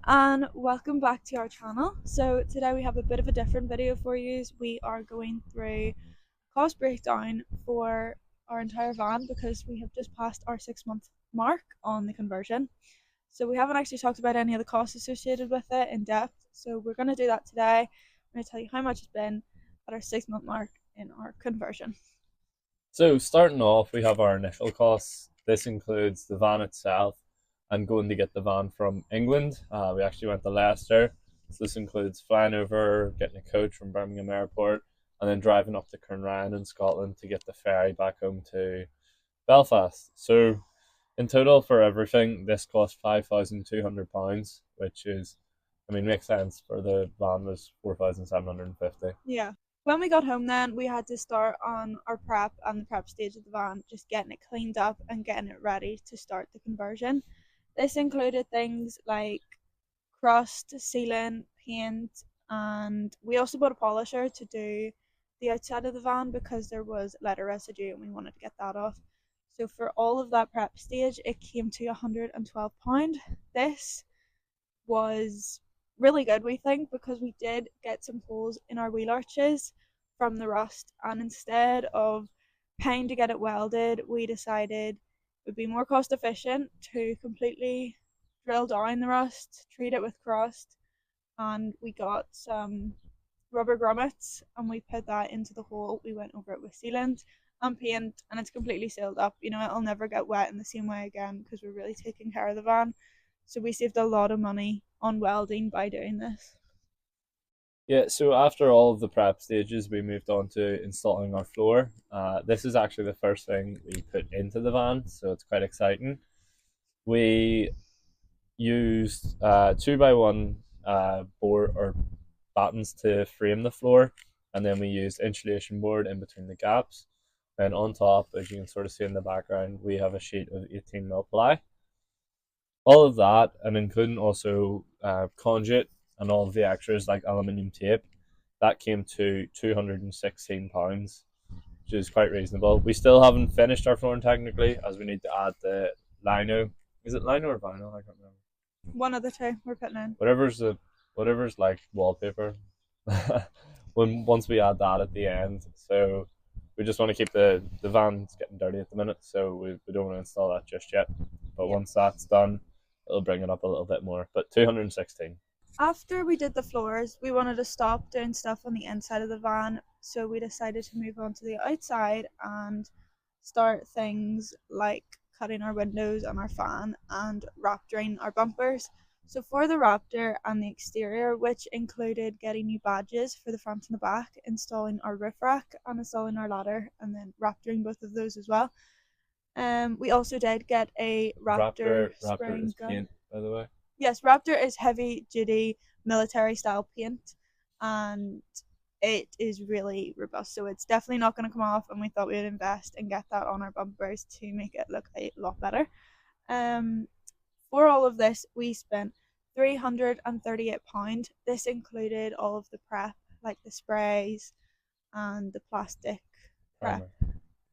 and welcome back to our channel. So today we have a bit of a different video for you. We are going through cost breakdown for our entire van because we have just passed our 6 month mark on the conversion. So we haven't actually talked about any of the costs associated with it in depth. So we're going to do that today. I'm going to tell you how much it's been at our 6 month mark in our conversion. So starting off, we have our initial costs. This includes the van itself and going to get the van from England. We actually went to Leicester. So this includes flying over, getting a coach from Birmingham Airport, and then driving up to Cairnryan in Scotland to get the ferry back home to Belfast. So in total for everything, this cost £5,200, which is, makes sense for the van was 4,750. Yeah. When we got home then, we had to start on our prep and the prep stage of the van, just getting it cleaned up and getting it ready to start the conversion. This included things like crust, sealing, paint, and we also bought a polisher to do the outside of the van because there was leather residue and we wanted to get that off. So for all of that prep stage, it came to £112. This was really good, we think, because we did get some holes in our wheel arches from the rust, and instead of paying to get it welded, we decided it would be more cost efficient to completely drill down the rust, treat it with crust, and we got some rubber grommets and we put that into the hole. We went over it with sealant and paint, and it's completely sealed up. It'll never get wet in the same way again because we're really taking care of the van. So we saved a lot of money on welding by doing this. Yeah, so after all of the prep stages, we moved on to installing our floor. This is actually the first thing we put into the van, so it's quite exciting. We used 2x1 board or battens to frame the floor, and then we used insulation board in between the gaps. And on top, as you can sort of see in the background, we have a sheet of 18mm ply. All of that, and including also conduit and all of the extras like aluminium tape, that came to £216, which is quite reasonable. We still haven't finished our flooring technically, as we need to add the lino. Is it lino or vinyl? I can't remember. One of the two we're putting in. Whatever's like wallpaper. Once we add that at the end, so we just want to keep the van's getting dirty at the minute, so we don't want to install that just yet. But once that's done, it'll bring it up a little bit more. But 216. After we did the floors, we wanted to stop doing stuff on the inside of the van, so we decided to move on to the outside and start things like cutting our windows and our fan and raptoring our bumpers. So for the Raptor and the exterior, which included getting new badges for the front and the back, installing our roof rack and installing our ladder, and then raptoring both of those as well. We also did get a Raptor spraying gun. Paint, by the way. Yes, Raptor is heavy duty military style paint, and it is really robust, so it's definitely not going to come off, and we thought we would invest and get that on our bumpers to make it look a lot better. For all of this we spent £338. This included all of the prep, like the sprays and the plastic prep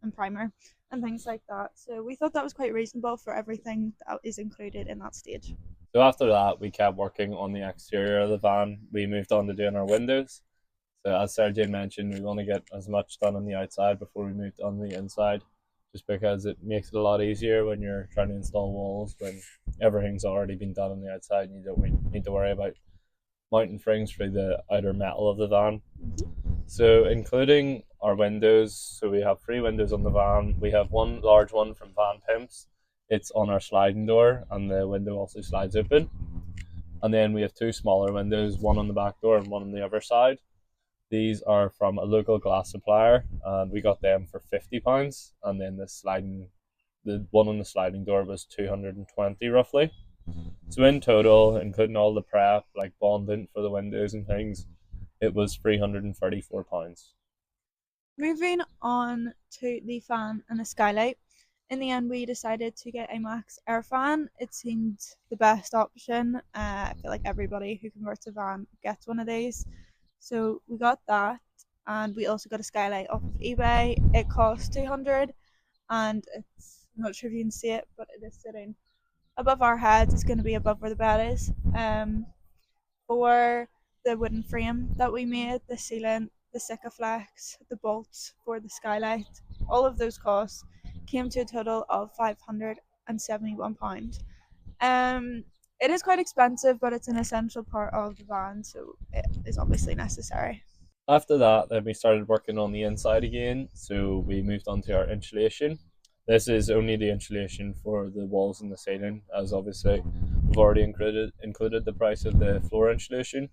and primer and things like that, so we thought that was quite reasonable for everything that is included in that stage. So after that, we kept working on the exterior of the van. We moved on to doing our windows. So as Sarah Jane mentioned, we want to get as much done on the outside before we moved on the inside, just because it makes it a lot easier when you're trying to install walls when everything's already been done on the outside and you don't need to worry about mounting frames through the outer metal of the van. So including our windows, so we have 3 windows on the van. We have one large one from Van Pimps. It's on our sliding door, and the window also slides open. And then we have 2 smaller windows, one on the back door and one on the other side. These are from a local glass supplier, and we got them for £50. And then the one on the sliding door was 220 roughly. So in total, including all the prep, like bonding for the windows and things, it was £334. Moving on to the fan and the skylight. In the end, we decided to get a Max Air fan. It seemed the best option. I feel like everybody who converts a van gets one of these. So we got that, and we also got a skylight off of eBay. It cost 200, and I'm not sure if you can see it, but it is sitting above our heads is going to be above where the bed is. For the wooden frame that we made, the ceiling, the Sikaflex, the bolts for the skylight, all of those costs came to a total of £571. It is quite expensive, but it's an essential part of the van, so it is obviously necessary. After that, then we started working on the inside again. So we moved on to our insulation. This is only the insulation for the walls and the ceiling, as obviously we've already included the price of the floor insulation.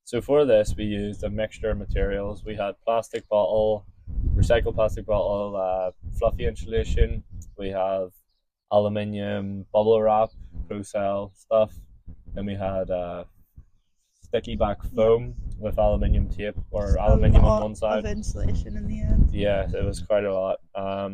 So for this, we used a mixture of materials. We had plastic bottle, recycled plastic bottle, fluffy insulation. We have aluminium bubble wrap, Procel stuff. Then we had sticky back foam with aluminium tape or aluminium on one side. Of insulation in the end. Yeah, it was quite a lot.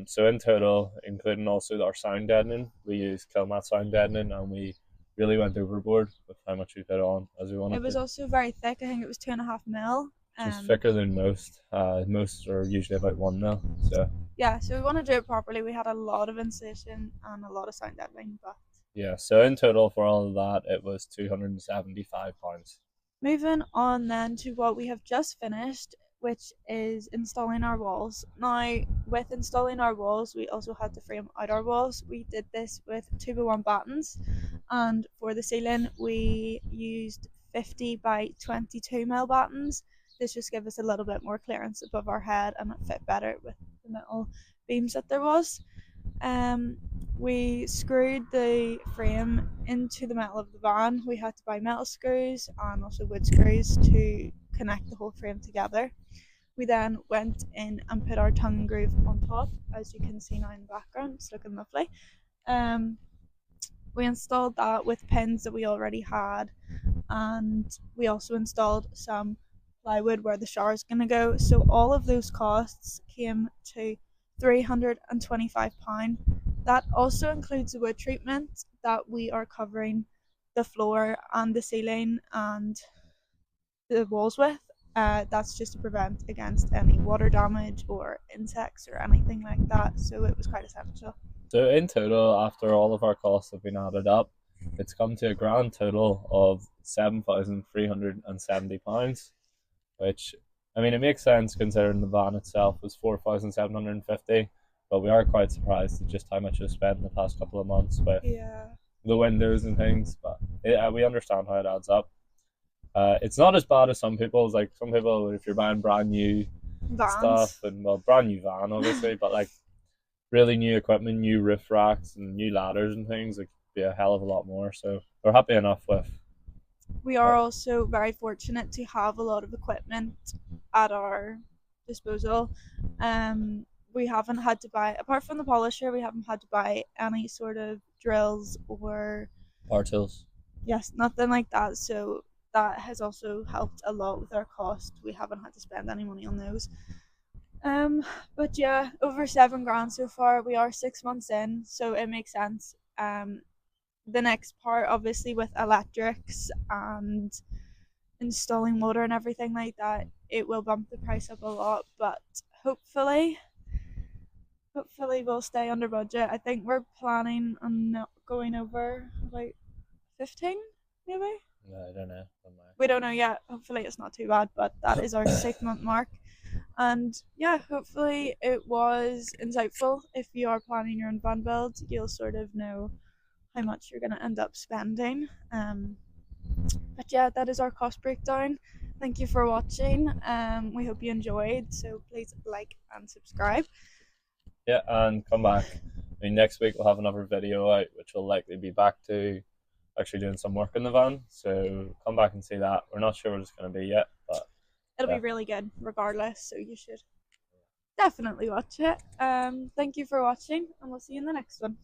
So in total, including also our sound deadening, we used Kilmat sound deadening, and we really went overboard with how much we put on as we wanted. It was also very thick. I think it was 2.5 mil. Which is thicker than most. Most are usually about 1 mil. So yeah, so we want to do it properly. We had a lot of insulation and a lot of sound deadening, but yeah. So in total for all of that, it was £275. Moving on then to what we have just finished, which is installing our walls. Now, with installing our walls, we also had to frame out our walls. We did this with 2x1 battens, and for the ceiling, we used 50 by 22 mil battens. This just gave us a little bit more clearance above our head, and it fit better with the metal beams that there was. We screwed the frame into the metal of the van. We had to buy metal screws and also wood screws to connect the whole frame together. We then went in and put our tongue and groove on top, as you can see now in the background. It's looking lovely. We installed that with pins that we already had, and we also installed some plywood where the shower is going to go. So all of those costs came to £325. That also includes the wood treatment that we are covering the floor and the ceiling and the walls with. That's just to prevent against any water damage or insects or anything like that. So it was quite essential. So in total, after all of our costs have been added up, it's come to a grand total of £7,370, which, I mean, it makes sense considering the van itself was £4,750. But we are quite surprised at just how much we've spent in the past couple of months with the windows and things. But we understand how it adds up. It's not as bad as some people's. Like some people, if you're buying brand new stuff and brand new van, obviously, but like really new equipment, new roof racks and new ladders and things, it could be a hell of a lot more. So we're happy enough with. We are also very fortunate to have a lot of equipment at our disposal. We haven't had to buy, apart from the polisher, we haven't had to buy any sort of drills or power tools. Yes, nothing like that. So that has also helped a lot with our cost. We haven't had to spend any money on those. But yeah, over £7,000 so far. We are 6 months in, so it makes sense. The next part, obviously, with electrics and installing water and everything like that, it will bump the price up a lot, but hopefully we'll stay under budget. I think we're planning on not going over about 15, maybe? No, I don't know. We don't know yet. Hopefully it's not too bad, but that is our 6-month mark. And yeah, hopefully it was insightful. If you are planning your own van build, you'll sort of know how much you're going to end up spending. But yeah, that is our cost breakdown. Thank you for watching. We hope you enjoyed, so please like and subscribe. Yeah, and come back. I mean, next week we'll have another video out, which will likely be back to actually doing some work in the van. So come back and see that. We're not sure what it's going to be yet, but it'll be really good regardless. So you should definitely watch it. Thank you for watching, and we'll see you in the next one.